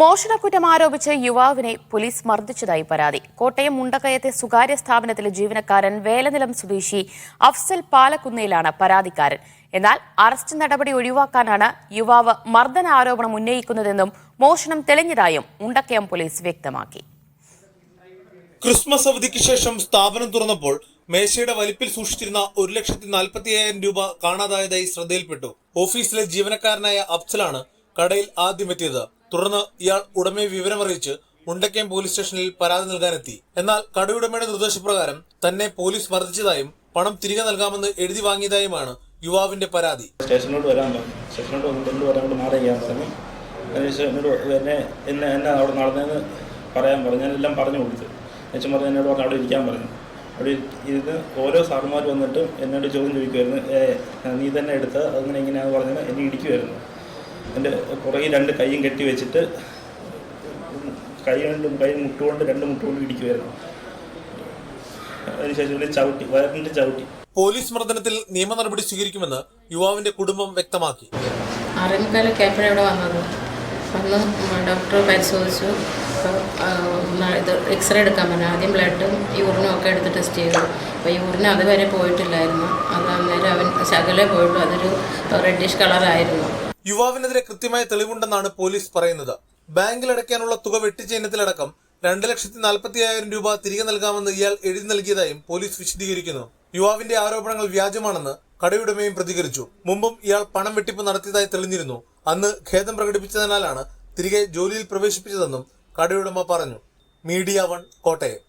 മോഷണക്കുറ്റം ആരോപിച്ച് യുവാവിനെ പോലീസ് മർദ്ദിച്ചതായി പരാതി. കോട്ടയം മുണ്ടക്കയത്തെ സ്വകാര്യ സ്ഥാപനത്തിലെ ജീവനക്കാരൻ വേലനിലം സ്വദേശി അഫ്സൽ പാലക്കുന്നേലാണ് പരാതിക്കാരൻ. എന്നാൽ അറസ്റ്റ് നടപടി ഒഴിവാക്കാനാണ് യുവാവ് മർദ്ദന ആരോപണം ഉന്നയിക്കുന്നതെന്നും മോഷണം തെളിഞ്ഞതായും മുണ്ടക്കയം പോലീസ് വ്യക്തമാക്കി. ക്രിസ്മസ് അവധിക്ക് ശേഷം സ്ഥാപനം തുറന്നപ്പോൾ മേശയുടെ വലിപ്പിൽ സൂക്ഷിച്ചിരുന്ന 1,40,50,000 രൂപ കാണാതായതായി ശ്രദ്ധയിൽപ്പെട്ടു. ഓഫീസിലെ ജീവനക്കാരനായ അഫ്സലാണ് കടയിൽ ആദ്യം എത്തിയത്. തുടർന്ന് ഇയാൾ ഉടമയെ വിവരമറിയിച്ച് മുണ്ടക്കയം പോലീസ് സ്റ്റേഷനിൽ പരാതി നൽകാനെത്തി. എന്നാൽ കടയുടമയുടെ നിർദ്ദേശപ്രകാരം തന്നെ പോലീസ് മർദ്ദിച്ചതായും പണം തിരികെ നൽകാമെന്ന് എഴുതി വാങ്ങിയതായുമാണ് യുവാവിന്റെ പരാതി. സ്റ്റേഷനിലോട്ട് വരാൻ പറഞ്ഞു. സ്റ്റേഷനിലോട്ട് കൊണ്ടുവരാൻ മാറി ചെയ്യാൻ പറഞ്ഞു. എന്നെ അവിടെ നടന്നതെന്ന് പറയാൻ പറഞ്ഞു. ഞാനെല്ലാം പറഞ്ഞു കൊടുത്തു. എന്നുവെച്ചാൽ പറഞ്ഞു എന്നോട് പറഞ്ഞു അവിടെ ഇരിക്കാൻ പറഞ്ഞു. അവിടെ ഇരുന്ന് ഓരോ സാറുമാർ വന്നിട്ട് എന്നോട് ചോദ്യം ചോദിക്കുമായിരുന്നു. നീ തന്നെ എടുത്ത് അങ്ങനെ എങ്ങനെയാണെന്ന് പറഞ്ഞത് എന്നെ ഇടിക്കുമായിരുന്നു. എൻ്റെ പുറകിൽ 2 കൈയും കെട്ടി വെച്ചിട്ട് കൈ മുട്ടുകൊണ്ട് 2 മുട്ടുകൊണ്ട് ഇടിക്കുമായിരുന്നു. അതിനുശേഷം വയറിൻ്റെ ചവിട്ടി. പോലീസ് മർദ്ദനത്തിൽ നിയമ നടപടി സ്വീകരിക്കുമെന്ന് യുവാവിന്റെ കുടുംബം വ്യക്തമാക്കി. 6:45 ഇവിടെ വന്ന് ഡോക്ടർ പരിശോധിച്ചു. ഇത് എക്സ്റേ എടുക്കാൻ പറഞ്ഞു. ആദ്യം ബ്ലഡും യൂറിനും ഒക്കെ എടുത്ത് ടെസ്റ്റ് ചെയ്തു. അപ്പോൾ യൂറിന് അതുവരെ പോയിട്ടില്ലായിരുന്നു. അത് അന്നേരം അവൻ ശകലേ പോയിട്ടു. അതൊരു റെഡിഷ് കളറായിരുന്നു. യുവാവിനെതിരെ കൃത്യമായ തെളിവുണ്ടെന്നാണ് പോലീസ് പറയുന്നത്. ബാങ്കിൽ അടയ്ക്കാനുള്ള തുക വെട്ടിച്ച ഇനത്തിലടക്കം 2,40,50,000 രൂപ തിരികെ നൽകാമെന്ന് ഇയാൾ എഴുതി നൽകിയതായും പോലീസ് വിശദീകരിക്കുന്നു. യുവാവിന്റെ ആരോപണങ്ങൾ വ്യാജമാണെന്ന് കടയുടമയും പ്രതികരിച്ചു. മുമ്പും ഇയാൾ പണം വെട്ടിപ്പ് നടത്തിയതായി തെളിഞ്ഞിരുന്നു. അന്ന് ഖേദം പ്രകടിപ്പിച്ചതിനാലാണ് തിരികെ ജോലിയിൽ പ്രവേശിപ്പിച്ചതെന്നും കടയുടമ പറഞ്ഞു. മീഡിയ 1 കോട്ടയം.